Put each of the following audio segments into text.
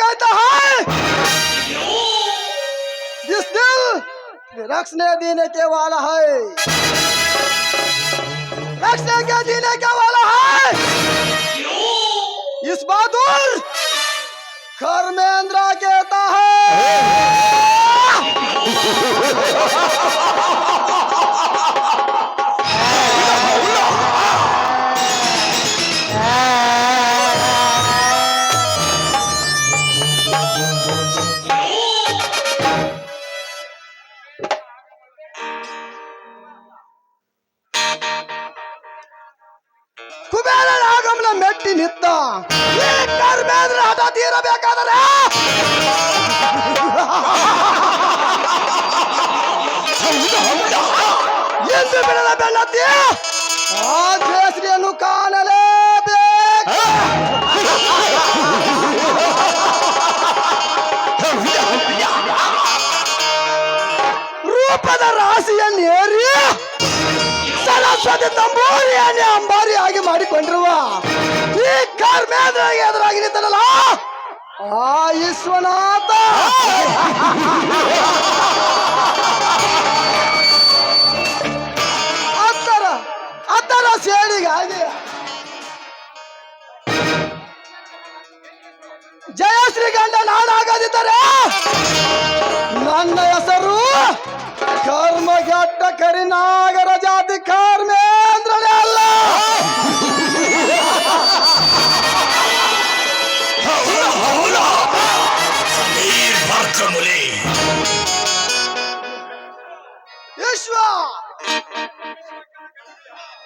कहता है जिस दिल रखने देने के वाला है, रखने के देने के वाला है, इस बहादुर धर्मेंद्र कहता है। ಕುಬೇರನಾಗಮನ ಮೆಟ್ಟಿ ನಿಂತ ಈ ಧರ್ಮೇಂದ್ರ ಹಠ ತೀರಬೇಕಾದರೆ ಎಂದು ಬಿಡಲ ಬೆಳ್ಳತ್ತಿ ಆ ಕೇಸರಿಯನ್ನು ಕಾಣಲೇಬೇಕು. ರೂಪದ ರಾಶಿಯನ್ನೇರಿ ಸರಸ್ವತಿ ತಂಬೂರಿಯನ್ನೇ ಅಂಬಾರಿಯಾಗಿ ಮಾಡಿಕೊಂಡಿರುವ ಈ ಧರ್ಮೇಂದ್ರಗೆ ಎದುರಾಗಿ ನಿಂತನಲ್ಲ ಆ ವಿಶ್ವನಾಥ ಅತ್ತರ ಸೇಡಿಗಾಗಿ ಜಯಶ್ರೀ ಗಂಡ ನಾನಾಗದಿದ್ದರೆ ನನ್ನ ಹೆಸರು ಕರ್ಮಘಟ್ಟ ಕರಿನಾಗರ ಜಾತಿ ಧರ್ಮೇಂದ್ರನೇ ಅಲ್ಲ.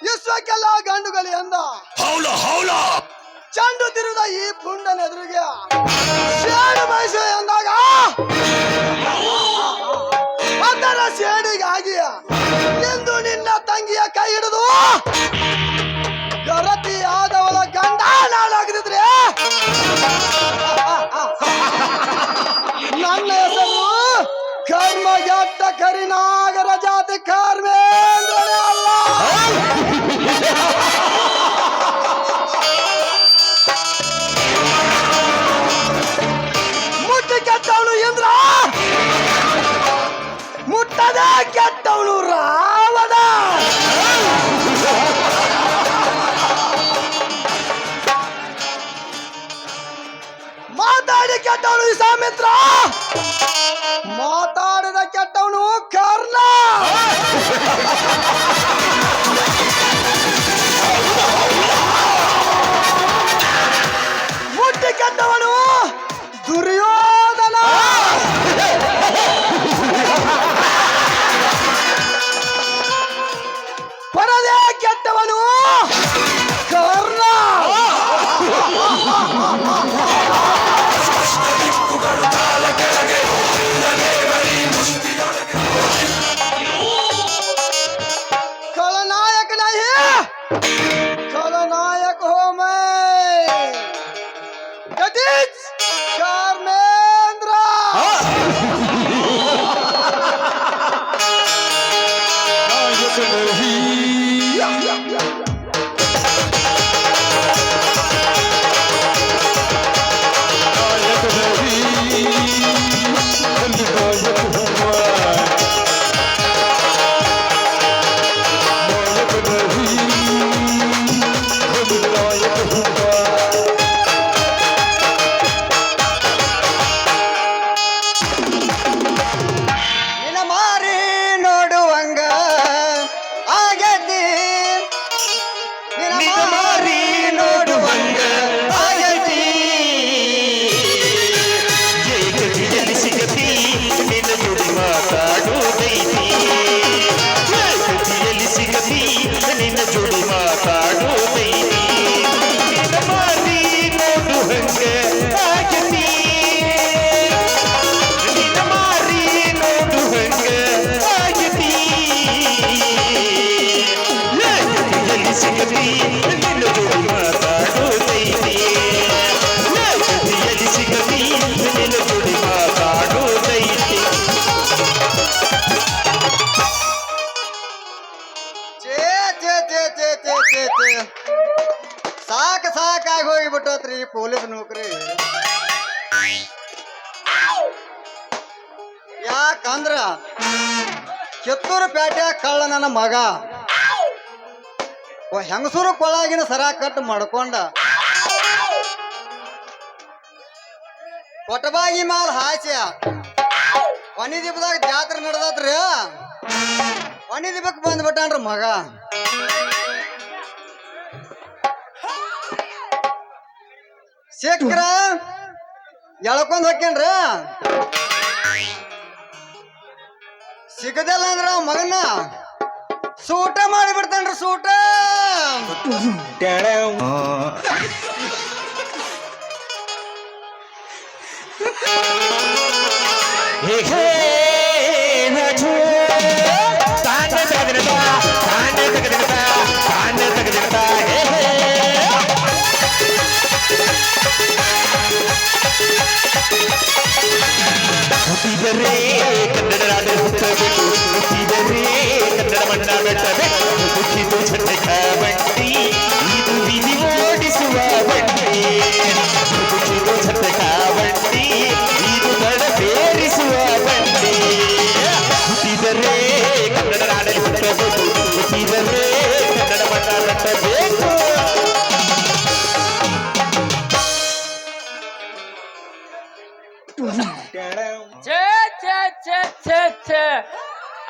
ವಿಶ್ವಕ್ಕೆಲ್ಲ ಗಂಡುಗಲಿ ಎಂದ ಚಂಡು ತಿರುದ ಈ ಪುಂಡನ ಎದುರಿಗೆ ಸೇಡು ಬಯಸು ಎಂದಾಗ ಅದರ ಸೇಡಿಗಾಗಿ ಎಂದು ನಿನ್ನ ತಂಗಿಯ ಕೈ ಹಿಡಿದು ಗರತಿ ಆದವಳ ಗಂಡ ನಾನಾಗದಿದ್ರೆ ನನ್ನ ಹೆಸರು ಕರ್ಮಘಟ್ಟ ಕರಿನಾಗರ ಜಾತಿ ಧರ್ಮೇಂದ್ರನೇ ಅಲ್ಲ. ಮುಟ್ಟಿ ಕೆಟ್ಟವನು ಇಂದ್ರ, ಮುಟ್ಟದ ಕೆಟ್ಟವನು ರಾವಣ. ಮಾತಾಡಿ ಕೆಟ್ಟವನು ವಿಶ್ವಾಮಿತ್ರ, ಮಾತಾಡಿದ ಕೆಟ್ಟವನು ಕರ್ಣ. ಮುಟ್ಟಿ ಕೆಟ್ಟವನು ದುರ್ಯೋಧನ. ಪರದೇ ಕೆಟ್ಟವನು ಕರ್ಣ. खलनायक नहीं, खलनायक हो मैं, that is धर्मेंद्र. ಸಾಕಾಗಿ ಹೋಗಿಬಿಟ್ಟತ್ರಿ ಪೊಲೀಸ್ ನೌಕರಿ. ಯಾಕಂದ್ರ ಕಿತ್ತೂರು ಪೇಟೆ ಕಳ್ಳ ನನ್ನ ಮಗ ಹೆಂಗಸೂರು ಕೊಳಗಿನ ಸರ ಕಟ್ ಮಾಡ್ಕೊಂಡ ಕೊಟಬಾಗಿ ಮಾಲ್ ಹಾಸ್ಯ ಕೊನಿ ದೀಪದಾಗ ಜಾತ್ರೆ ನಡೆದತ್ರಿ ಕೊನಿ ದೀಪಕ್ಕೆ ಬಂದ್ಬಿಟ್ಟಾನ್ರಿ ಮಗ ಸಿಕ್ಕ್ರ ಎಳ್ಕೊಂಡ್ ಹೋಗ್ಯನ್ರಿ ಸಿಗದಲ್ಲ ಅಂದ್ರ ಮಗನ ಸೂಟ ಮಾಡಿ ಬಿಡ್ತಾನ್ರಿ ಸೂಟ ಕನ್ನಡ ನಾಡ ಹುಟ್ಟಬೇಕು ಕನ್ನಡ ಮಣ್ಣ ಬೆಟ್ಟಬೇಕು ಹುಟ್ಟಿದು ಛಟಕ ಬಂಡಿ ಇದು ವಿಧಿ ಓಡಿಸುವ ಬಂಡಿ ಹುಟ್ಟಿದು ಛಟಕ ಬಂಡಿ ಇದು ದಡ ಸೇರಿಸುವ ಬಂಡಿ ಹುಟ್ಟಿದರೆ ಕನ್ನಡ ನಾಡಲ್ಲಿ ಹುಟ್ಟಬೇಕು ಹುಟ್ಟಿದರೆ ಕನ್ನಡ ಮಣ್ಣ ಬೆಟ್ಟಬೇಕು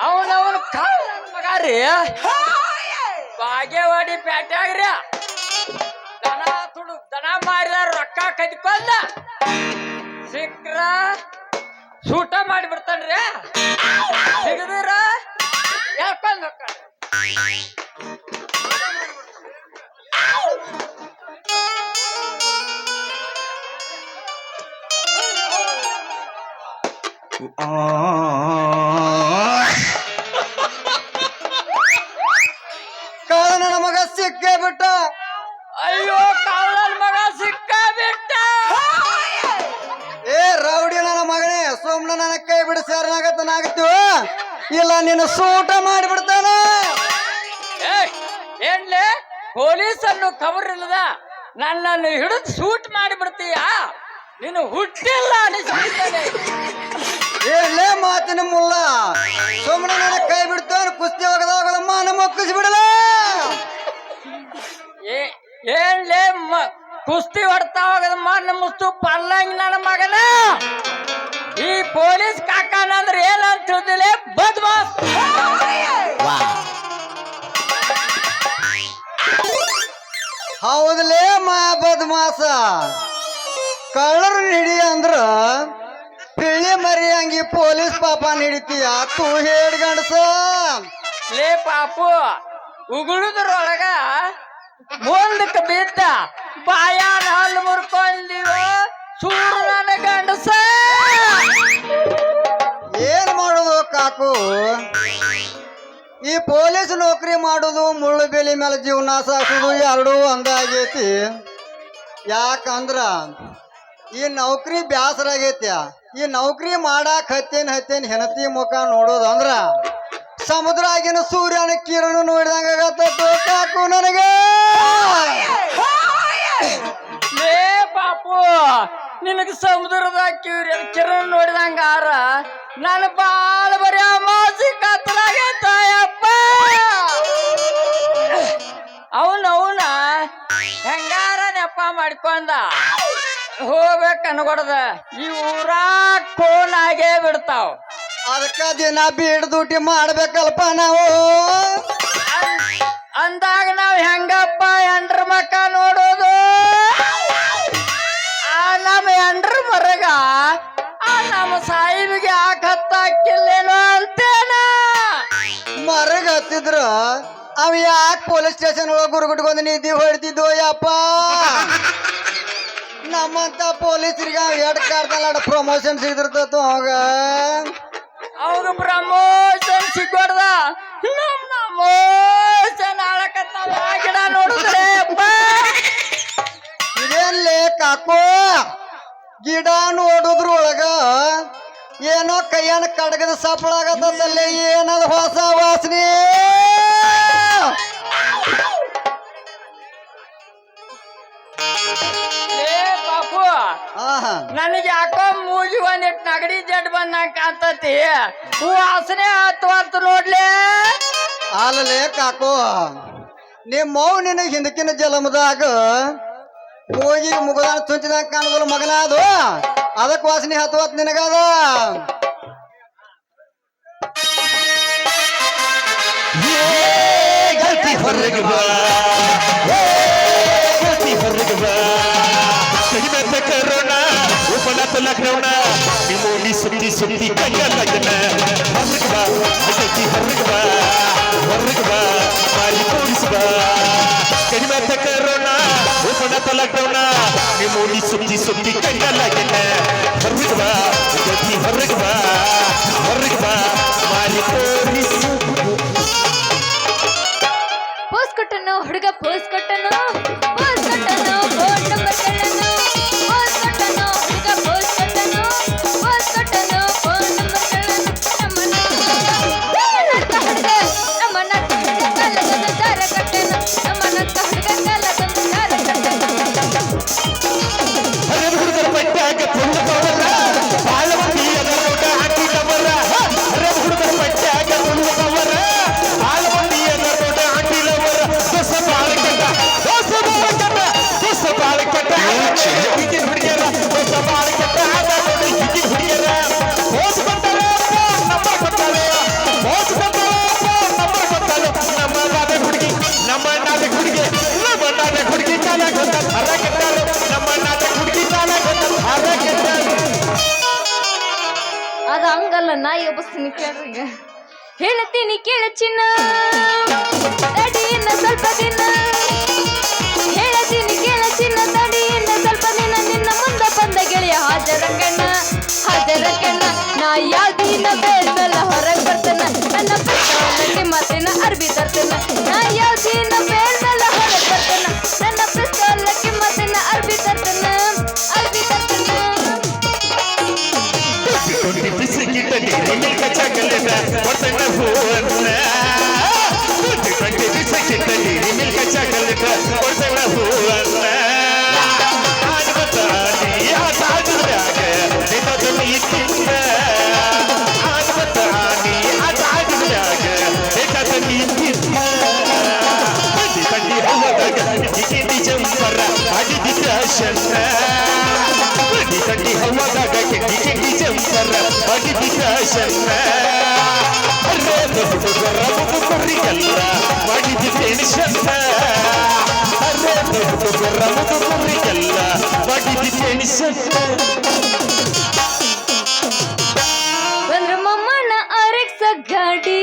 ಅವನವನ ಕಾಳ ಮಗಾರಿ ಬಾಗೇವಾಡಿ ಪೇಟ್ಯಾಗ್ರಿ ದನ ಮಾರಿದ ರೊಕ್ಕ ಕದ್ಕೊಂಡ ಸಿಕ್ರ ಸೂಟ ಮಾಡಿಬಿಡ್ತಾನ್ರಿ ಸಿಗದಿರ ಹೇಳ್ಕೊಂಡ್ ಹೋಗ್ತಾನೆ ಕಾಳ ನನ್ನ ಮಗ ಸಿಕ್ಕೇ ಬಿಟ್ಟ ಅಯ್ಯೋ ಕಾಳನ್ ಮಗ ಸಿಕ್ಕ ಬಿಟ್ಟ ಏ ರೌಡಿ ನನ್ನ ಮಗನೇ ಸೋಮ್ನ ನನ್ನ ಕೈ ಬಿಡು ಸೇರ್ನಾಗತ್ತನಾಗತ್ತೀವ ಇಲ್ಲ ನೀನು ಸೂಟ ಮಾಡಿಬಿಡ್ತಾನ ಏನ್ಲೆ ಪೊಲೀಸನ್ನು ಖಬರ್ ಇಲ್ಲದ ನನ್ನನ್ನು ಹಿಡಿದು ಸೂಟ್ ಮಾಡಿಬಿಡ್ತೀಯ ನೀನು ಹುಟ್ಟಿಲ್ಲ ಅನಿಸ್ಬಿಡ್ತಾನೆ ಏನ್ಲೇ ಮಾತಿನ ಮುಲ್ಲ ಸೋಮನ ನನ್ನ ಕೈ ಬಿಡ್ತಾನ ಕುಸ್ತಿ ಹೋಗದಾಗ ಮಾನ ಮುಕ್ಕಿಸಿ ಬಿಡಲ ಏನ್ಲೇ ಕುಸ್ತಿ ಹೊಡ್ತಾ ಹೋಗದ ಮಾನ ಮುಸ್ತು ಪಲ್ಲಂಗ್ ನನ್ನ ಮಗನ ಈ ಪೊಲೀಸ್ ಕಾಕನಂದ್ರೆ ಏನಂತ ತಿಳಿದಿಲ್ಲ ಬದ್ಮಾಸ್ ಹೌದಲೇ ಮಾ ಬದ್ಮಾಸ ಕಳ್ಳರು ಹಿಡಿ ಅಂದ್ರ ಪಿಳ್ಳಿ ಮರಿ ಹಂಗಿ ಪೊಲೀಸ್ ಪಾಪ ಹಿಡಿತೀಯ ತೂ ಹೇಳಿ ಗಂಡಸ ಲೇ ಪಾಪು ಉಗುಳುದ್ರೊಳಗ ಮುಂದಕ್ಕೆ ಬಿದ್ದ ಬಾಯಾನ ಹಲ್ಲು ಮುರ್ಕೊಂಡಿವ ಸೂರು ನನ್ನ ಗಂಡಸ ಏನ್ ಮಾಡೋದು ಕಾಕು ಈ ಪೊಲೀಸ್ ನೌಕರಿ ಮಾಡೋದು ಮುಳ್ಳು ಬೇಲಿ ಮೇಲೆ ಜೀವನ ಸಾಕೋದು ಎರಡೂ ಒಂದಾಗೈತಿ ಯಾಕಂದ್ರ ಈ ನೌಕರಿ ಬ್ಯಾಸರ ಆಗೈತಿ ಈ ನೌಕರಿ ಮಾಡಾಕ ಹತ್ತೇನ್ ಹೆಣತಿ ಮುಖ ನೋಡೋದು ಅಂದ್ರ ಸಮುದ್ರ ಆಗಿನ ಸೂರ್ಯನ ಕಿರಣ ನೋಡಿದಂಗ ಕಾಕು ನನಗೆ ಲೇ ಪಾಪು ನಿನಗೆ ಸಮುದ್ರದ ಕಿರಣ ನೋಡಿದಂಗ ಆರ ನನ್ನ ಬಾಳ ಬರೀ ಅಮಾಸಿ ಕತ್ತಲಾಗೈತಪ್ಪ ಅವನ ಹೆಂಗಾರ ನೆಪ ಮಾಡ್ಕೊಂಡ ಹೋಗ್ಬೇಕು ಅನ್ಕೊಡ್ದ ಈ ಊರಾಗ ಫೋನ್ ಆಗೇ ಬಿಡ್ತಾವ್ ಅದಕ್ಕ ದಿನ ಬೀಡ್ ಡ್ಯೂಟಿ ಮಾಡ್ಬೇಕಲ್ಪ ನಾವು ಅಂದಾಗ ನಾವ್ ಹೆಂಗಪ್ಪ ಎಂಡ್ರ ಮಕ್ಕ ನೋಡೋದು ಆ ನಮ್ಮ ಎಂಡ್ರ ಮರಗ ಆ ನಮ್ಮ ಸಾಹಿಬಿಗೆ ಹಾಕಿಲ್ಲೇನೋ ಅಂತೇನ ಮರಗ ಹತ್ತಿದ್ರ ಅವ ಯಾಕೆ ಪೊಲೀಸ್ ಸ್ಟೇಷನ್ ಹೋಗಿ ಗುರುಗುಟ್ಕೊಂಡ್ ನಿಧಿ ಹೊಡ್ತಿದ್ವು ಯಪ್ಪ ನಮ್ಮಂತ ಪೊಲೀಸರಿಗೆ ಎಡ್ ಕಾರ್ದಲ್ಲ ಪ್ರಮೋಷನ್ ಸಿಗ್ತಿರ್ತದ ಹೋಗ ಅವ್ರು ಪ್ರಮೋಷನ್ ಸಿಗೋಡ್ದ ನಮ್ ಪ್ರಮೋಷನ್ ಆಳಕತ್ತಾವ ಗಿಡ ನೋಡಿದ್ರೆ ಇದೇನ್ಲೇ ಕಾಕೋ ಗಿಡ ನೋಡುದ್ರೊಳಗ ಏನೋ ಕೈಯನ್ನ ಕಡಗದ ಸಪ್ಪಳ ಆಗತ್ತಲ್ಲೇ ಏನದ ಹೊಸ ವಾಸನೆ ಲೇ ಪಾಪು ಆಹಾ ನನಗೆ ಯಾಕೋ ಮೂಗಿ ಒಂದಿಟ್ ನಗಡಿ ಜಡ್ ಬಂದಂಗ ಕಾಣ್ತತಿ ವಾಸನೆ ಹತ್ತು ನೋಡ್ಲೆ ಅಲ್ಲಲೇ ಕಾಕು ನಿಮ್ಮವ್ ನಿನಗೆ ಹಿಂದಕಿನ ಜಲಮದಾಗ ಹೋಗಿ ಮುಗದಾನ ಚುಂಚಿದಾಗ ಕಾಣುದಿಲ್ಲ ಮಗನ ಅದು ಅದಕ್ಕೆ ವಾಸನೆ ಹತ್ತು ನಿನಗದ ಗಲ್ತಿ ಹೊರಗೆ ಬಾ ಗಲ್ತಿ ಹೊರಗೆ ಬಾ ಕಡಿಮೆ ಕರೋಣ ಉಪನತ ಲಗ್ನವಣ ನಿಮ್ಮೋಡಿ ಸುದ್ದಿ ಸುದ್ದಿ ಕೈಯ ಲಗ್ನ ಹೊರಗೆ ಬಾ ಗಲ್ತಿ ಹೊರಗೆ ಬಾ ಹೊರಗೆ ಬಾ ಮಾರಿ ಕೂಡಿಸಿ ಬಾ ಕಡಿಮೆ ಕರೋಣ ಉಪನತ ಲಗ್ನವಣ ನಿಮ್ಮೋಡಿ ಸುದ್ದಿ ಸುದ್ದಿ ಕೈಯ ಲಗ್ನ ಹೊರಗೆ ಬಾ ಗಲ್ತಿ ಹೊರಗೆ ಬಾ ಮಾರಿ ಕೂಡಿಸಿ ಪೋಸ್ ಕೊಟ್ಟನು ಹುಡುಗ ಪೋಸ್ ಕೊಟ್ಟನು ಫೋನ್ ನಂಬರ್ ಕೇಳನು ಪೋಸ್ ಕೊಟ್ಟನು ಹುಡುಗ ಪೋಸ್ ಕೊಟ್ಟನು ಫೋನ್ ನಂಬರ್ ಕೇಳನು ನಮ್ಮನಂತ ಹುಡುಗ ಕಾಲಗೊಂದು ದಾರ ಕಟ್ಟೆನು ನಮ್ಮನಂತ ಹುಡುಗ ಕಾಲಗೊಂದು ದಾರ ಕಟ್ಟೆನು ಹರಿದ ಹುಡುಗರ ಪಟ್ಟ್ಯಾಗ ತುಳುಕವರ ಬಾಳ ಮಂದಿ ಅದರ ನೋಟ ಹಾಕಿದವರ ಹರಿದ ಹುಡುಗರ ಪಟ್ಟ್ಯಾಗ ತುಳುಕವರ ಬಾಳ ಮಂದಿ ಅದರ ನೋಟ ಹಾಕಿದವರ ಹೊಸ ಬಾಳಕಟ್ಟ ಈಗಿನ ಹುಡುಗಿಯರ ಹೊಸ ಬಾಳಕಟ್ಟ ಆದ ನೋಡಿ ಈಗಿನ ಹುಡುಗಿಯರ ಹೋಸ್ ಬಂದಾರ ನಂಬರ್ ಕೊಟ್ಟಾಳೆ ಹೋಸ್ ಬಂದಾರ ನಂಬರ್ ಕೊಟ್ಟಾಳೆ ನಮ್ಮ ನಾದ ಹುಡುಗಿ ಕಾಲ ಗೊತ್ತ ಹರ ಕೆಟ್ಟಾಳೆ ನಮ್ಮ ನಾದ ಹುಡುಗಿ ಕಾಲ ಗೊತ್ತ ಹರ ಕೆಟ್ಟಾಳೆ ಅದ ಹಂಗಲ್ಲ ನಾ ಎಬ್ಬಸ್ತೀನಿ ಕೇಳ್ರಿ ಹೇಳ್ತೀನಿ ಕೇಳ ಚಿನ್ನ ತಡಿಯಿಂದ ಸ್ವಲ್ಪ ದಿನ ಹೇಳ್ತೀನಿ ಕೇಳ ಚಿನ್ನ ತಡಿಯಿಂದ ಸ್ವಲ್ಪ ದಿನ ನಿನ್ನ ಮುಂದೆ ಬಂದ ಗೆಳೆಯ ಹಾಜರ ಕಣ್ಣ ನಾ ಯಾವ ದಿನ ಬೇಡ್ಮೇಲೆ ಹೊರಗೆ ಬರ್ತೇನೆ ನನ್ನ ಪಿಸ್ತೂಲಕ್ಕೆ ಮತ್ತಿನ ಅರ್ಬಿ ತರ್ತೇನೆ ನಾ ಯಾವ ದಿನ ಬೇಡ್ಮೇಲೆ ಹೊರಗೆ ಬರ್ತೇನೆ ನನ್ನ ಪಿಸ್ತೂಲಕ್ಕೆ ಮತ್ತಿನ ಅರ್ಬಿ ತರ್ತೇನೆ ಕೊಂಡಿ ಬಿಸಿಗಿಟ್ಟ ನೀರಿ ಮಿಲ್ಕ ಚಾಕಲೇಟ ಒಟ್ಟನ ಹೂವನ್ನ ಕೊಂಡಿ ಬಿಸಿಗಿಟ್ಟ ನೀರಿ ಮಿಲ್ಕ ಚಾಕಲೇಟ ಒಟ್ಟನ ಹೂವನ್ನ ಆಡ್ಬತಾನಿ ಆಟಾಡಿದ್ರಾಗ ನಿನ್ನದನ್ನು ಇಟ್ಟಿದ್ದ ಆಡ್ಬತಾನಿ ಆಟಾಡಿದ್ರಾಗ ನಿನ್ನದನ್ನು ಇಟ್ಟಿದ್ದ ಕಂಡಿ ಹೂವದಾಗ ಜಿಗಿದಿ ಜಂಪರ ಅಡಿದಿ ಫ್ಯಾಷನ್ನ ಕಂಡಿ ಹೂವದಾಗ ಜಿಗಿದಿ ಜಂಪರ ಅಡಿದಿ ಫ್ಯಾಷನ್ನ ಹುಡುಗರಿಗೆಲ್ಲ ಮಾಡಿದಿ ಟೆನ್ಷನ್ನ ಹುಡುಗರಿಗೆಲ್ಲ ಮಾಡಿದಿ ಟೆನ್ಷನ್ನ ಬಂದ್ರ ಮಮ್ಮನ ಆರ್ಎಕ್ಸ್ ಗಾಡಿ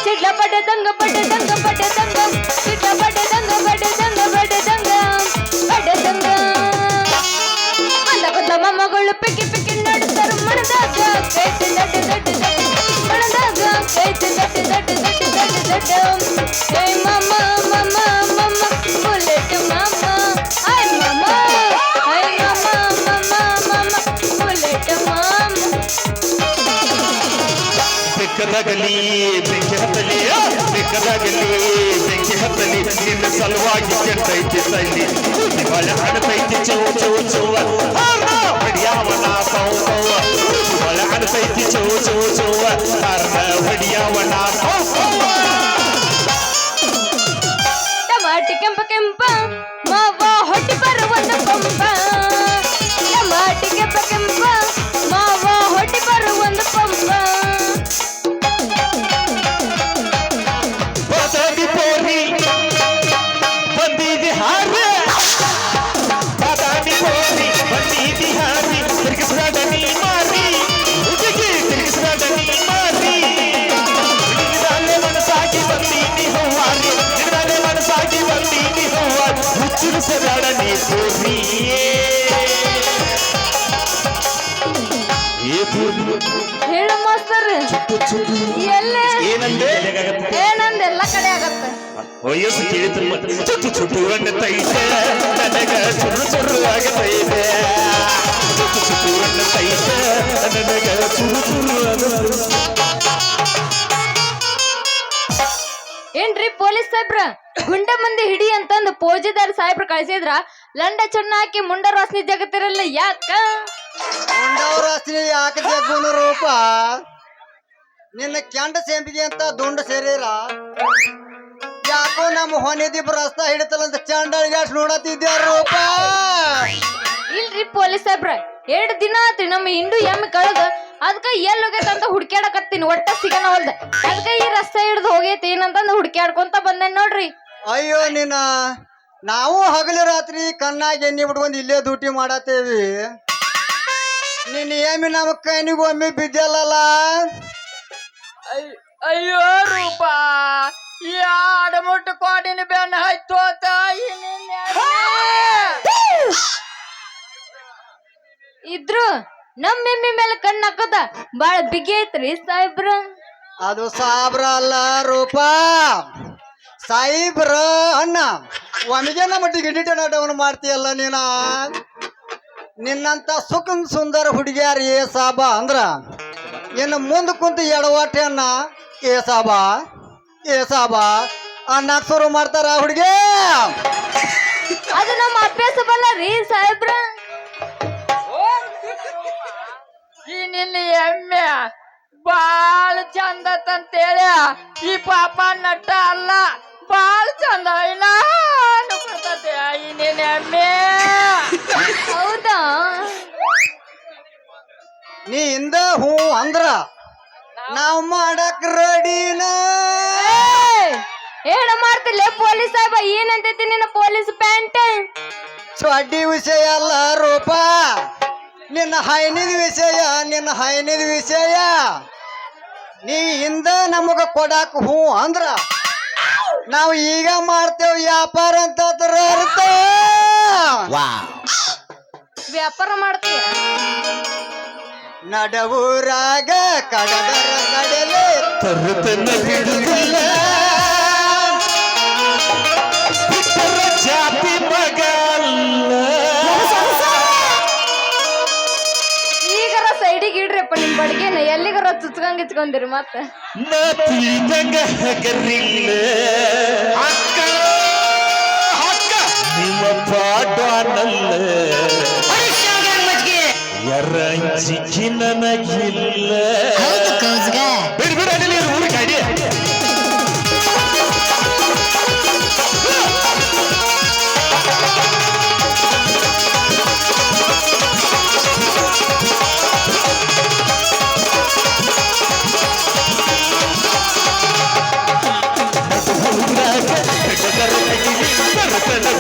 ಚಿಡ್ಲ ಪಡೆ ದಂಗ ಪಡೆ ದಂಗ ಪಡೆ ದಂಗ ಚಿಡ್ಲ ಪಡೆ ದಂಗ ಪಡೆ ದಂಗ ಪಡೆ ದಂಗ ಪಡೆ ದಂಗ ಅಂದ ಬಂದ ಮಮ್ಮಗಳು ಪಿಕ್ಕಿ ಪಿಕ್ಕಿ ನಡ್ತಾರ ಮಣದಾಗ ಕೈತಿ ದಡ್ಡ ದಡ್ಡ ದಡ್ಡ ಮಣದಾಗ ಕೈತಿ ದಡ್ಡ ದಡ್ಡ ದಡ್ಡ ದಡ್ಡ ದಡ್ಡ ಹೇ ಮಮ್ಮ ಮಮ್ಮ ಮಮ್ಮ ಬುಲೆಟ್ ಮಮ್ಮ ಹಾಯ್ ಮಮ್ಮ ಹಾಯ್ ಮಮ್ಮ ಮಮ್ಮ ಮಮ್ಮ ಬುಲೆಟ್ ಮಮ್ಮ ಬೆಕ್ಕದಾಗಲಿ ಬೆಂಕಿ ಹತ್ತಲಿ ಬೆಕ್ಕದಾಗಲಿ ಬೆಂಕಿ ಹತ್ತಲಿ ನಿನ್ನ ಸಲುವಾಗಿ ಕೆಟ್ಟೈತಿ ತೈಲಿ ದಿವಾಳ ಹಣತೈತಿ ಚೌ ಚೌ ಚೌವ ಹೊಡಿಯಾವನ ಪೌ ಪೌವ ದಿವಾಳ ಹಣತೈತಿ ಚೌ ಚೌ ಚೌವ ಅರ್ಧ ಹೊಡಿಯಾವನ ಪೌ ಪೌವ ಟಮಾಟಿ ಕೆಂಪ ಕೆಂಪ ಮಾವ ಹೊಟ್ಟಿ ಬರುವಂದು ಕೊಂಪ ಟಮಾಟಿ ಕೆಂಪ ಕೆಂಪ ಮಾವ ಹೊಟ್ಟಿ ಬರುವಂದು ಕೊಂಪ ಬಾದಾಮಿ ಪೋರಿ ಬಂದಿದೆ ಹಾರೆ ಬಾದಾಮಿ ಪೋರಿ ಬಂದಿದೆ ಹಾರಿ ತಿರುಗಿಸ್ಬೇಡ ನೀ ಮಾರಿ ಹುಡುಗಿ ತಿರುಗಿಸ್ಬೇಡ ನೀ ಮಾರಿ ನಿನ್ನಲ್ಲೇ ಮನಸ್ಸಾಗಿ ಬಂದೀನಿ ಹೂವಾರಿ ನಿನ್ನಲ್ಲೇ ಮನಸ್ಸಾಗಿ ಬಂದೀನಿ ಹೂವಾರಿ ಹುಚ್ಚಿರಿಸಬೇಡ ನೀ ಪೋರಿ ಹೇಳು ಮಾಸ್ತರ್ ಎಲ್ಲೇ ಏನಂದೆ ಏನಂದ ಎಲ್ಲ ಕಡೆ ಆಗತ್ತೆ ವಯಸ್ಸು ತಿಳಿತು ಚುಟ್ಟು ಚುಟ್ಟು ಅನ್ನತೈತೆ ನನಗ ಚುರು ಚುರು ಆಗತೈತೆ ಚುಟ್ಟು ಚುಟ್ಟು ಅನ್ನತೈತೆ ನನಗ ಚುರು ಚುರು ಆಗತೈತೆ ಏನ್ರಿ ಪೊಲೀಸ್ ಸಾಹೇಬ್ರ ಗುಂಡ ಮಂದಿ ಹಿಡಿ ಅಂತಂದು ಫೌಜಿದಾರ್ ಸಾಹೇಬ್ರ ಕಳ್ಸಿದ್ರ ಲಂಡ ಚಣ್ಣ ಹಾಕಿ ಮುಂಡರ ವಾಸನೆ ಜಗತ್ತಿರಲ್ಲ ಯಾಕ ಮುಂಡವ್ರ ಅಸ್ತಿ ಯಾಕೆ ಜಗ್ಗುನ ರೂಪ ನಿನ್ನ ಕೆಂಡ ಸೆಂಪಿಗೆ ಅಂತ ದುಂಡು ಸೇರೀರ ಯಾಕೋ ನಮ್ಮ ಹೊನೆದಿ ರಸ್ತ ಹಿಡಿತಲ್ಲ ಚಂಡಳಿಗೆ ಅಷ್ಟು ನೋಡತ್ತಿದ್ಯ ರೂಪ ಇಲ್ರಿ ಪೊಲೀಸ್ ಸಾಹೇಬ್ರ 2 ದಿನ ಆತ್ರಿ ನಮ್ಮ ಹಿಂಡು ಎಮ್ಮೆ ಕಳೆದ ಅದಕ್ಕ ಎಲ್ಲಿ ಹೋಗೈತಂತ ಹುಡ್ಕ್ಯಾಡಕತ್ತೀನಿ ಒಟ್ಟ ಸಿಗನ ಹೊಲ್ದ ಅದಕ್ಕ ಈ ರಸ್ತೆ ಹಿಡಿದು ಹೋಗೈತಿ ಏನಂತಂದು ಹುಡ್ಕ್ಯಾಡ್ಕೊಂತ ಬಂದೇನ್ ನೋಡ್ರಿ ಅಯ್ಯೋ ನಿನ್ನ ನಾವು ಹಗಲು ರಾತ್ರಿ ಕಣ್ಣಾಗಿ ಎಣ್ಣೆ ಬಿಟ್ಕೊಂಡು ಇಲ್ಲೇ ಡ್ಯೂಟಿ ಮಾಡತ್ತೇವಿ ನಿನ್ನ ಏಮಿ ನಮ್ಮ ಕೈನಿಗೂ ಒಮ್ಮೆ ಬಿದ್ದಲ್ಲ ಅಯ್ಯೋ ರೂಪ ಈ ಆಡಮುಟ್ಟು ಕೋಡಿನ ಬೆನ್ನ ಹತ್ತು ಇದ್ರು ನಮ್ಮ ಎಮ್ಮಿ ಮೇಲೆ ಕಣ್ಣು ಹಾಕದ ಬಾಳ ಬಿಗಿ ಐತ್ರಿ ಸಾಹೇಬ್ರ ಅದು ಸಾಬ್ರ ಅಲ್ಲ ರೂಪ ಸಾಯಿಬ್ರ ಅಣ್ಣ ಒಮ್ಮಿಗೆ ನಮ್ಮ ಡಿಗಿಡಿಟ ನಾಟವನ್ನು ಮಾಡ್ತೀಯಲ್ಲ ನೀನ ನಿನ್ನಂತ ಸುಖನ್ ಸುಂದರ ಹುಡುಗಿಯಾರ ಏ ಸಾಬ ಅಂದ್ರ ಇನ್ನು ಮುಂದೆ ಕುಂತು ಎಡವಾಟೆ ಅನ್ನ ಏ ಸಾಬ ಅನ್ನಕ್ ಶುರು ಮಾಡ್ತಾರ ಹುಡುಗಿ ಅದು ನಮ್ಮ ಅಭ್ಯಾಸ ಬಲ್ಲ ರೀ ಸಾಹೇಬ್ರ ಈ ನಿನ್ನ ಎಮ್ಮೆ ಬಾಳ ಚಂದ ಅಂತೇಳಿ ಈ ಪಾಪ ನಟ್ಟ ಅಲ್ಲ ಬಾಳ ಚಂದ ಕೊಡ್ತತೆ ಈ ನಿನ್ನ ಎಮ್ಮೆ ಹೌದಾ ನೀ ಇಂದ ಹೂ ಅಂದ್ರ ನಾವ್ ಮಾಡಕ್ ರೆಡಿನ ಹೇಳ ಮಾಡ್ತಿಲ್ಲ ಪೊಲೀಸ್ ಸಾಹೇಬ ಏನಂತೈತಿ ನಿನ್ನ ಪೊಲೀಸ್ ಪ್ಯಾಂಟ್ ಚಡ್ಡಿ ವಿಷಯ ಅಲ್ಲ ರೂಪ ನಿನ್ನ ಹೈನಿದ ವಿಷಯ ನೀ ಹಿಂದ ನಮಗ ಕೊಡಾಕ ಹೂ ಅಂದ್ರ ನಾವು ಈಗ ಮಾಡ್ತೇವ್ ವ್ಯಾಪಾರ ಅಂತ ಅರ್ಥ ವ್ಯಾಪಾರ ಮಾಡ್ತೀಯ ನಡವೂರಾಗ ಕಡದರ ಕಡಲೆ ತರುತನ ಬಿಡುವುದಿಲ್ಲ ಬಿಟ್ಟರ ಜಾತಿ ಮಗಲ್ಲ ಈಗರ ಸೈಡಿಗೆ ಇಡ್ರಿಪ್ಪ ನಿಮ್ ಬಡ್ಗೆನ ಎಲ್ಲಿಗರ ಚುಚ್ಕೊಂಡ್ ಇಚ್ಕೊಂಡಿರಿ ಮತ್ತ ನಾ ತಿಳಿದಂಗ ಹಗರಿಲ್ಲ ಅಕ್ಕ ನಿಮ್ಮ ಪಾಡನಲ್ಲ ಎರಂಚಿಕ್ಕಿ ನನಗಿಲ್ಲ ಬಿಡ್ಬಿಡ ಊರು ಗಾಡಿ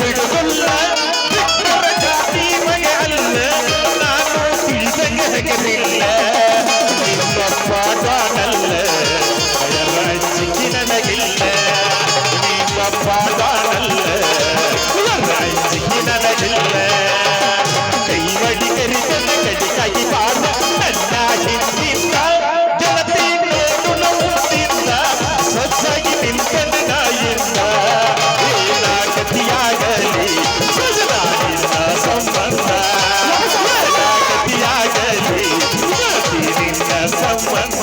ಬಿಡುವುಲ್ಲ ಜಾತಿ ಮಗ ಅಲ್ಲ ನಾನು ತಿಳಿದಂಗ ಹಗರಿಲ್ಲ ನಿಮ್ಮ ಪಾಡನಲ್ಲ ಎರಂಚಿಕ್ಕಿ ನನಗಿಲ್ಲ ನಿಮ್ಮ ಪಾಡನಲ್ಲ ಎರಂಚಿಕ್ಕಿ ನನಗಿಲ್ಲ ಕೈವಡಿ ಕರಿತನ ಕಡಿಕಾಗಿ ಬಾಳ ನನ್ನ ಹಿಂದಿಲ್ಲ ಜನತೆ ನೋಡು ನೋವುತ್ತಿಲ್ಲ ಸ್ವಚ್ಛಾಗಿ ನಿಂತನ ನಾಯಿಂದ ಏನಾಗತಿಯಾಗಲಿ ಸಜನಾಡಿನ ಸಂಬಂಧ ಏನಾಗತಿಯಾಗಲಿ ನಿನ್ನ ಸಂಬಂಧ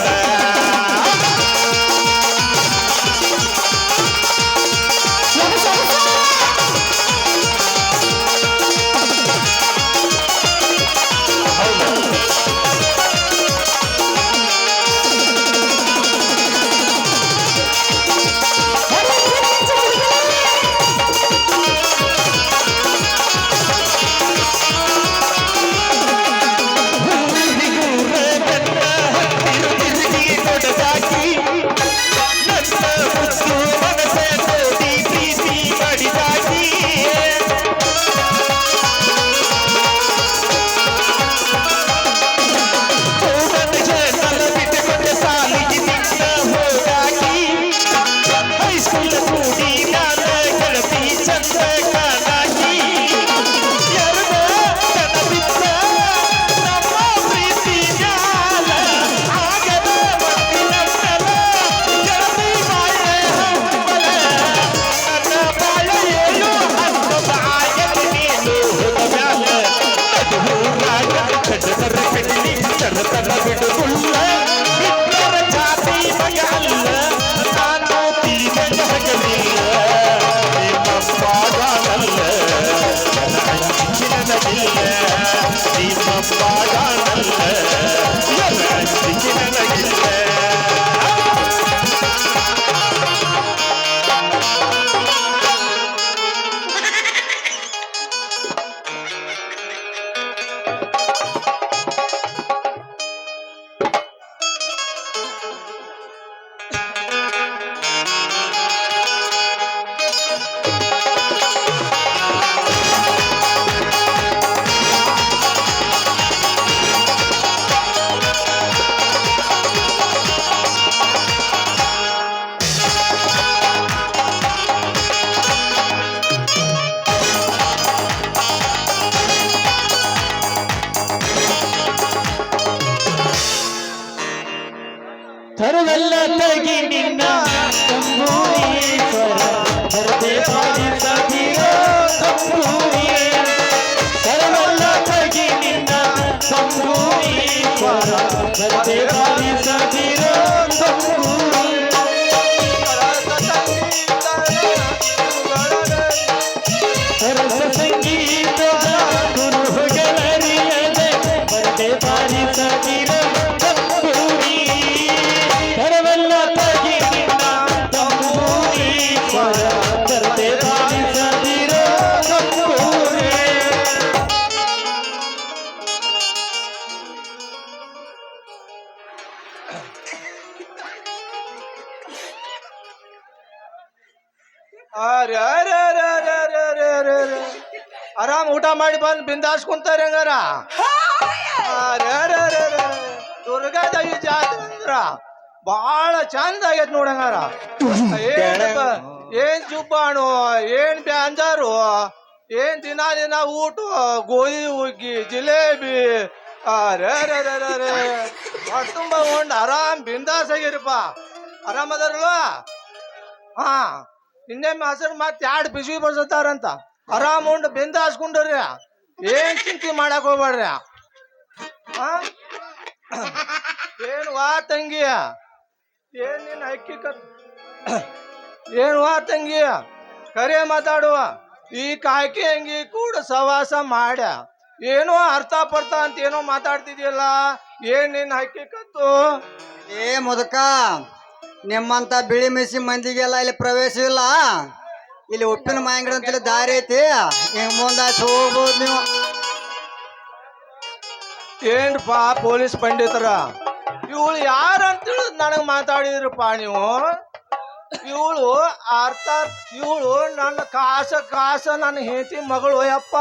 ಬಿಡುವುಲ್ಲ ಜಾತಿ ಮಗ ಅಲ್ಲ ನಾನು ತಿಳಿದಂಗ ಹಗಲಿಲ್ಲ ಬರ್ತೆ ಬಾರಿಸದಿರೋ ತಂಬೂರಿ. ಸರಸ ಸಂಗೀತದ ಕುರುಹುಗಳರಿಯದೆ ಬರ್ತೆ ಬಾರಿಸದಿರೋ ತಂಬೂರಿ. ಕರವೆಲ್ಲ ತಗಿ ನಿನ್ನ ತಂಬೂರಿ ಸ್ವರ ಬರ್ತೆ ಬಾರಿಸದಿರೋ ತಂಬೂರಿ. ಆರಾಮ್ ಊಟ ಮಾಡಿ ಬಂದು ಬಿಂದಾಸ್ ಕುಂತಾರ ಹಂಗಾರ. ದುರ್ಗಾದೇವಿ ಜಾತ್ರೆ ಅಂದ್ರ ಬಾಳ ಚಂದ ಆಗೈತ್ ನೋಡಂಗಾರ. ಏನ್ ಜುಬ್ಬಾಣು, ಏನ್ ಬ್ಯಾಂಜಾರು, ಏನ್ ದಿನ ಊಟ, ಗೋಧಿ ಹುಗ್ಗಿ, ಜಿಲೇಬಿ, ತುಂಬ ಉಂಡು ಆರಾಮ್ ಬಿಂದಾಸ್ ಆಗಿರಪ್ಪ. ಆರಾಮದಾರಲ್ವಾ? ಹಾ, ಇನ್ನೇಮ್ ಹಸರು ಮತ್ತೆ 2 ಬಿಸಿ ಬರ್ಸತ್ತಾರಂತ. ಆರಾಮ್ ಉಂಡು ಬೆಂದ ಹಾಸ್ಕೊಂಡ್ರಿ, ಏನ್ ಚಿಂತೆ ಮಾಡಕ್ ಹೋಗ್ಬೇಡ್ರಿ. ಆ ಏನ್ ವಾ ತಂಗಿ, ಏನ್ ನಿನ್ನ ಅಕ್ಕಿ ಏನ್ ವಾ ತಂಗಿ, ಕರೆ ಮಾತಾಡುವ. ಈ ಕಾಕಿ ಹಂಗಿ ಕೂಡ ಸವಾಸ ಮಾಡ್ಯ, ಏನೋ ಅರ್ಥ ಪರ್ಥ ಅಂತ ಏನೋ ಮಾತಾಡ್ತಿದ್ಯಲ್ಲ, ಏನ್ ನಿನ್ನ ಹಕ್ಕಿಕತ್ತು? ಏ ಮುದಕ, ನಿಮ್ಮಂತ ಬಿಳಿ ಮಿಸಿ ಮಂದಿಗೆಲ್ಲ ಇಲ್ಲಿ ಪ್ರವೇಶ ಇಲ್ಲ. ಇಲ್ಲಿ ಉಪ್ಪಿನ ಮಾಯಂಗಡ ಅಂತೇಳಿ ದಾರಿ ಐತಿ, ಹಿಂಗ್ ಮುಂದಾಚ್ ಹೋಗ್ಬೋದು ನೀವು. ಏನ್ಪಾ ಪೊಲೀಸ್ ಪಂಡಿತರ, ಇವಳು ಯಾರಂತೇಳಿ ನನಗೆ ಮಾತಾಡಿದ್ರಪ್ಪ ನೀವು? ಇವಳು ಇವಳು ನನ್ನ ಕಾಸ ನನ್ನ ಹೆಂಡತಿ ಮಗಳು ಯಪ್ಪ.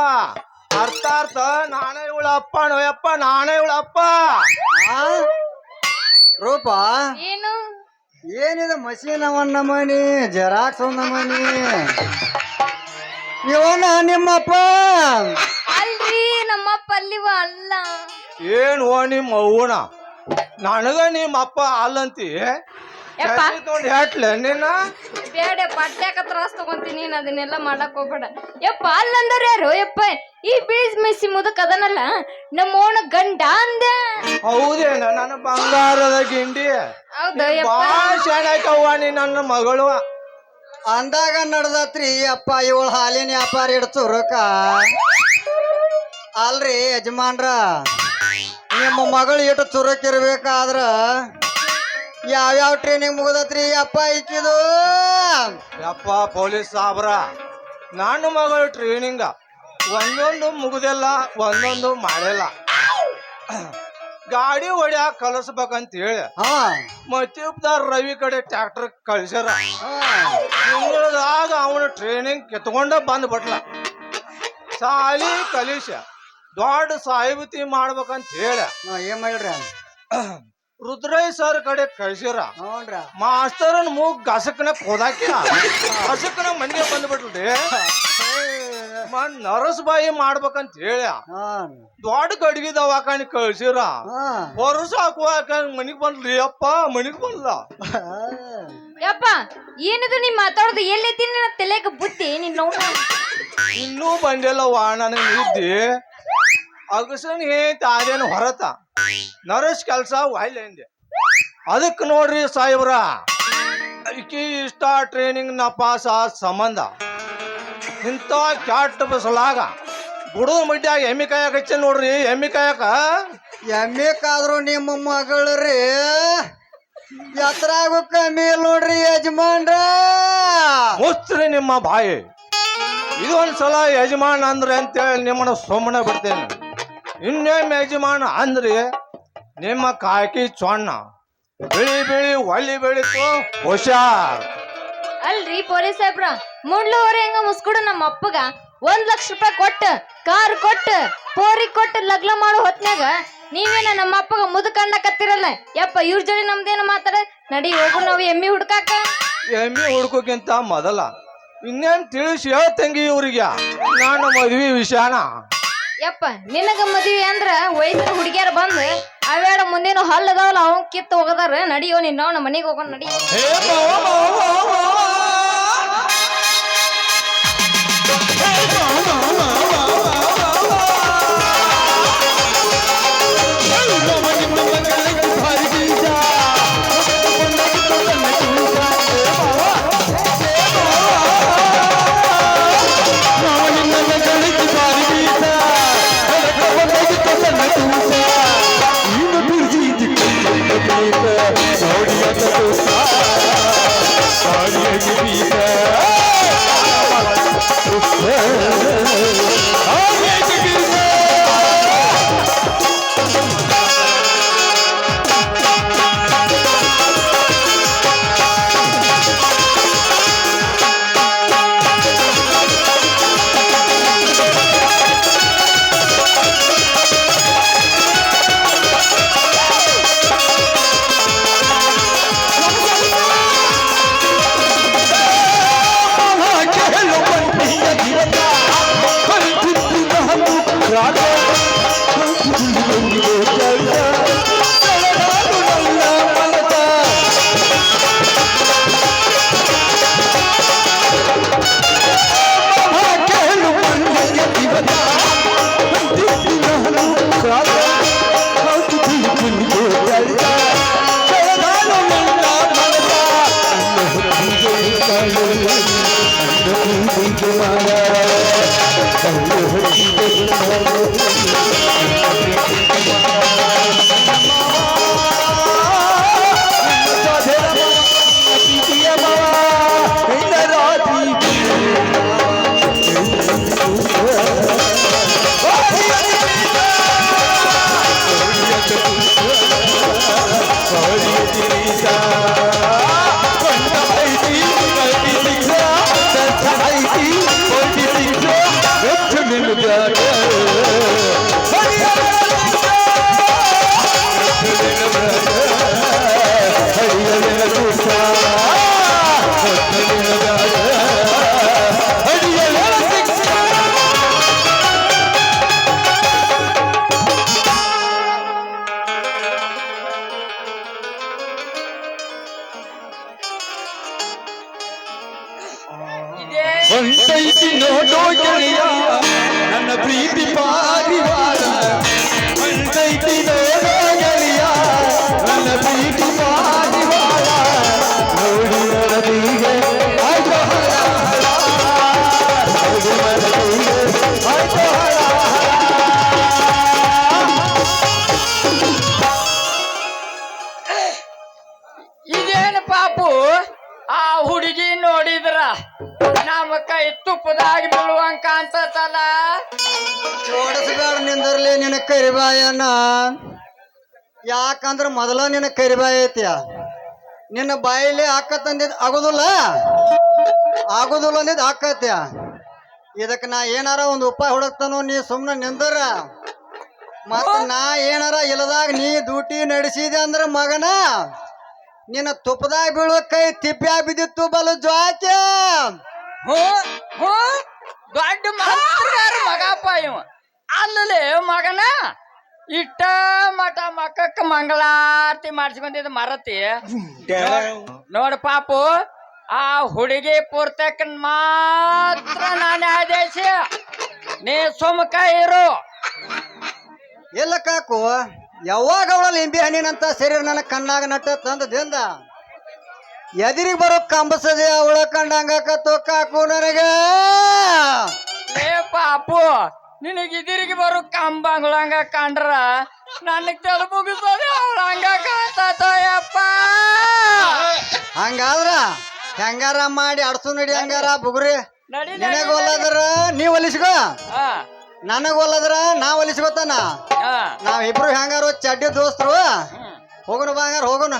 ಅರ್ಥಾರ್ಥ ನಾನೇ ಇವಳ ಅಪ್ಪ ನೋಯಪ್ಪ, ನಾನೇ ಇವಳ ಅಪ್ಪ. ಆ? ರೂಪ ಏನು ಏನಿದೆ ಮಷೀನ್ ಅವನ್ನ ಮನಿ, ಜೆರಾಕ್ಸ್ ಒಂದ ಮನಿ, ಇವನ ನಿಮ್ಮಪ್ಪ? ಅಲ್ರಿ ನಮ್ಮಪ್ಪ ಅಲ್ಲಿವ ಅಲ್ಲ. ಏನು ನಿಮ್ಮ ಅವ್ವನ ನನಗ ನಿಮ್ಮ ಅಪ್ಪ ಅಲ್ಲಂತಿ? ಯಪ್ಪ. ತೊಗೊಂಡು ಹೇಳ್ಟ್ಲೆ ನಿನ್ನ? ಬೇಡ, ಪಟ್ಟ್ಯಾಕ ತ್ರಾಸ್ ತಗೊಂತೀನಿ, ನೀನ್ ಅದನ್ನೆಲ್ಲ ಮಾಡಕ್ ಹೋಗ್ಬೇಡ. ಯಪ್ಪ ಅಲ್ಲಂದ್ರ ಯಾರು ಯಪ್ಪ? ಈ ಬೀಸ್ ಮಿಸಿ ಮುದಕ್ ಅದನಲ್ಲ ನಮ್ಮ ಓಣ ಗಂಡ ಅಂದ. ಹೌದೇನ ನನ್ನ ಬಂಗಾರದ ಗಿಂಡಿ? ಹೌದು ಯಪ್ಪ. ಬಾಳ ಶಾಣಾಕವ್ವ ನೀ ನನ್ನ ಮಗಳು. ಅಂದಾಗ ನಡ್ದತ್ರಿ ಅಪ್ಪ ಇವಳ ಹಾಲಿನ ವ್ಯಾಪಾರ ಇಡ್ತುರಕ. ಅಲ್ರಿ ಯಜಮಾನ್ರ, ನಿಮ್ಮ ಮಗಳು ಇಟ್ಟು ಚುರುಕಿರ್ಬೇಕಾದ್ರ ಯಾವ್ಯಾವ ಟ್ರೈನಿಂಗ್ ಮುಗ್ದತ್ರಿ ಅಪ್ಪ ಇಕ್ಕಿದು? ಯಪ್ಪ ಪೊಲೀಸ್ ಸಾಬ್ರ, ನನ್ನ ಮಗಳು ಟ್ರೈನಿಂಗ ಒಂದೊಂದು ಮುಗುದಿಲ್ಲ, ಒಂದೊಂದು ಮಾಡಿಲ್ಲ. ಗಾಡಿ ಹೊಡ್ಯಾಕ ಕಲಿಸ್ಬೇಕಂತ ಹೇಳಿ ಹಾ ಮತ್ತಿಬ್ದಾರ್ ರವಿ ಕಡೆ ಟ್ರ್ಯಾಕ್ಟರ್ ಕಳ್ಸ್ಯಾರ. ಹಾ. ತಿಂಗಳದಾಗ ಅವನ ಟ್ರೈನಿಂಗ್ ಕೆತ್ಕೊಂಡ ಬಂದ್ಬಿಟ್ಲ. ಸಾಲಿ ಕಲಿಸ ದೊಡ್ಡ ಸಾಹಿಬತಿ ಮಾಡ್ಬೇಕಂತ ಹೇಳಿ ಏನ್ ಮಾಡಿಡ್ರಿ? ರುದ್ರಯ್ಯ ಸರ್ ಕಡೆ ಕಳ್ಸಿರ. ನೋಡ್ರ ಮಾಸ್ತರನ್ ಮೂಗ್ ಗಸಕನ ಕೋದಾಕಿ ಗಸಕನ ಮನೆಗೆ ಬಂದ್ಬಿಟ್ರಿ. ನರಸ್ ಬಾಯಿ ಮಾಡ್ಬೇಕಂತ ಹೇಳಿ ದೊಡ್ಡ ಗಡ್ಗಿ ದವಾಖಾನಿ ಕಳ್ಸಿರ. ವರ್ಷ ಹಾಕುವಾಕ ಮನಿಗ್ ಬಂದ್ರಿ ಅಪ್ಪ, ಮನಿಗ್ ಬಂದ್ಲ. ಯಪ್ಪ ಏನಿದು ನೀ ಮಾತಾಡೋದು? ಎಲ್ಲೈತಿ ನಿನ್ನ ತಲೆಗ ಬುದ್ಧಿ? ನೀನ್ ನೋಡ ಇನ್ನೂ ಬಂದಿಲ್ಲವ್ವ ನನಗ್ ನಿದ್ದಿ. ಅಗಸನ್ ಹೇಂತ ಅದೇನು ಹೊರತ ನರಸ್ ಕೆಲ್ಸ ವಾಯ್ಲೆ. ಅದಕ್ಕೆ ನೋಡ್ರಿ ಸಾಹೇಬ್ರ, ಈಕಿ ಇಷ್ಟ ಟ್ರೈನಿಂಗ್ ನ ಪಾಸ್ ಆದ ಸಂಬಂಧ ಇಂಥ ಕ್ಯಾಟ್ ಬಸಲಾಗ ಗುಡದ ಮಡ್ಯಾಗ ಎಮ್ಮಿ ಕಾಯಕ ಹಚ್ಚ ನೋಡ್ರಿ. ಎಮ್ಮಿ ಕಾಯಕ ಎಮ್ಮಿಕಾದ್ರು ನಿಮ್ಮ ಮಗಳ್ರಿ ಎತ್ತರಾಗು ಕಮ್ಮಿ ಇಲ್ಲ ನೋಡ್ರಿ ಯಜಮಾನ್ರ. ಮುಸ್ತ್ರಿ ನಿಮ್ಮ ಬಾಯಿ. ಇದೊಂದ್ಸಲ ಯಜಮಾನ್ ಅಂದ್ರೆ ಅಂತೇಳಿ ನಿಮ್ಮನ್ನ ಸುಮ್ಮನೆ ಬಿಡ್ತೇನೆ. ಇನ್ನೇಮ್ ಯಜಮಾನ ಅಂದ್ರಿ ನಿಮ್ಮ ಕಾಕಿ ಚೊಣ್ಣ ಬಿಳಿ ಬಿಳಿ ಒಳ್ಳಿ ಬೆಳಿತು ಹುಷಾರ್. ಅಲ್ರಿ ಪೊಲೀಸ್ ಸಾಹೇಬ್ರ, ಮುಂಡ್ಲೂವರೆ ಹೆಂಗ ಮುಸ್ಕೊಡು ನಮ್ಮ ಅಪ್ಪಗ 1 ಲಕ್ಷ ರೂಪಾಯಿ ಕೊಟ್ಟ ಕಾರ್ ಕೊಟ್ಟ ಪೋರಿ ಕೊಟ್ಟ ಲಗ್ನ ಮಾಡೋ ಹೊತ್ನ್ಯಾಗ ನೀವೇನ ನಮ್ಮ ಅಪ್ಪಗ ಮುದುಕ ಅನ್ನಕತ್ತಿರಲ್ಲ. ಯಪ್ಪ ಇವ್ರ ಜೋಡಿ ನಮ್ದೇನ ಮಾತಾಡ ನಡಿ ಹೋಗು ನಾವು ಎಮ್ಮಿ ಹುಡ್ಕಾಕ. ಎಮ್ಮಿ ಹುಡ್ಕೋಕ್ಕಿಂತ ಮೊದಲ ಇನ್ನೇನ್ ತಿಳಿಸಿ ಹೇಳ್ತಂಗಿ ಇವ್ರಿಗೆ ನಾನು ಮದ್ವಿ ವಿಷಯನ. ಯಪ್ಪ ನಿನಗ ಮದ್ವಿ ಅಂದ್ರ ವಯಸ್ಸಿನ ಹುಡುಗಿಯರ ಬಂದ್ ಅವೇಡ ಮುಂದೇನು ಹಲ್ಲದವಲ್ಲ ಅವ್ನ್ ಕಿತ್ತು ಹೋಗದಾರ. ನಡಿಯೋ ನಿನ್ನ ನಮ್ಮ ಮನೆಗೆ ಹೋಗೋಣ ನಡಿ. ಹೇ ಮಾವ, ಮಾವ, ಮಾವ. ನಿಮ್ಮ ಮಗಳ ಇದೇ ಹೊಂಟೈತಿ ನೋಡೋ ಗೆಳೆಯ ನನ್ನ ಪ್ರೀತಿ ಪಾರಿವಾಳ ಹೊಂಟೈತಿ ನೋಡೋ ಗೆಳೆಯ ನನ್ನ ಪ್ರೀತಿ ಪಾರಿವಾಳ ನೋಡಿ ಮನದಿಗೆ ಆಯ್ತು ಹಳ ಹಳ ನೋಡಿ ಮನದಿಗೆ ಆಯ್ತು ಹಳ ಇದೇನು ಪಾಪು ಆ ಹುಡುಗಿ ನೋಡಿದ್ರ ನಮ್ಮ ಕೈ ತುಪ್ಪದಾಗಿ ಬೀಳುವಂಗ ಕಾಣ್ತತಲ್ಲ. ಓಡಿಸ್ಬೇಡ ನಿಂದರ್ಲಿ ನಿನ್ನ ಕರಿಬಾಯನ್ನ. ಯಾಕಂದ್ರ ಮೊದಲ ನಿನ್ನ ಕರಿಬಾಯಿ ಐತಿ. ನಿನ್ನ ಬಾಯಿಲಿ ಹಾಕತ್ತಂದಿದ್ ಆಗುದಿಲ್ಲ ಅಂದಿದ್ ಹಾಕತ್ಯ. ಇದಕ್ಕೆ ನಾ ಏನಾರ ಒಂದು ಉಪಾಯ ಹುಡುಕ್ತಾನೋ, ನೀ ಸುಮ್ಮನೆ ನಿಂದರ. ಮತ್ತ ನಾ ಏನಾರ ಇಲ್ಲದಾಗ ನೀ ಡ್ಯೂಟಿ ನಡೆಸಿದೆ ಅಂದ್ರ ಮಗನ ನಿನ್ನ ತುಪ್ಪದಾಗ ಬೀಳುವ ಕೈ ತಿಪ್ಪ್ಯಾ ಬಿದ್ದಿತ್ತು ಬಲು ಜ್ವಾಕ್ಯ. ದೊಡ್ಡ ಮಂತ್ರಗಾರ ಮಗಪ್ಪ ಇವ. ಅಲ್ಲಲೇ ಮಗನ ಇಟ್ಟ ಮಠ ಮಕ್ಕಕ್ಕ ಮಂಗಳಾರತಿ ಮಾಡಿಸ್ಕೊಂಡಿದ್ ಮರತಿ ನೋಡ ಪಾಪು. ಆ ಹುಡುಗಿ ಪೂರ್ತಕ್ಕ ಮಾತ್ರ ನಾನೇ ಆದೇಶ, ನೀ ಸುಮ್ಕ ಇರು. ಇಲ್ಲ ಕಾಕು, ಯಾವಾಗ ಅವಳ ಲಿಂಬಿ ಹಣ್ಣಿನಂತ ಶರೀರ ನನ್ನ ಕಣ್ಣಾಗ ನಟ್ಟ ತಂದದಿಂದ ಎದಿರಿಗೆ ಬರೋ ಕಂಬಸದೆ ಅವಳ ಕಂಡಂಗಾಕತ್ತು ಕಾಕು ನನಗ. ಏ ಪಾಪು, ನಿನಗೆ ಇದಿರಿಗೆ ಬರೋ ಕಂಬಂಗಳಂಗ ಕಂಡ್ರ ನನಗ್ ತಲೆ ಮುಗಿಸೋದೆ ಅವಳ ಹಂಗ ಕಾಣ್ತಯಪ್ಪ. ಹಂಗಾದ್ರ ಹೆಂಗಾರ ಮಾಡಿ ಅಡ್ಸು ನಡಿ. ಹಂಗಾರ ಬುಗುರಿ ನಡಿ ನಿನಗ ಒಲ್ಲದ್ರ ನೀ ಒಲಿಸ್ಕೋ, ನನಗ ಒಲ್ಲದ್ರ ನಾ ಒಲಿಸ್ಕೋತಾನ. ನಾವಿಬ್ರು ಹೆಂಗಾರು ಚಡ್ಡಿ ದೋಸ್ತರು. ಹೋಗೋಣ ಬಾ, ಹಂಗಾರ ಹೋಗೋಣ.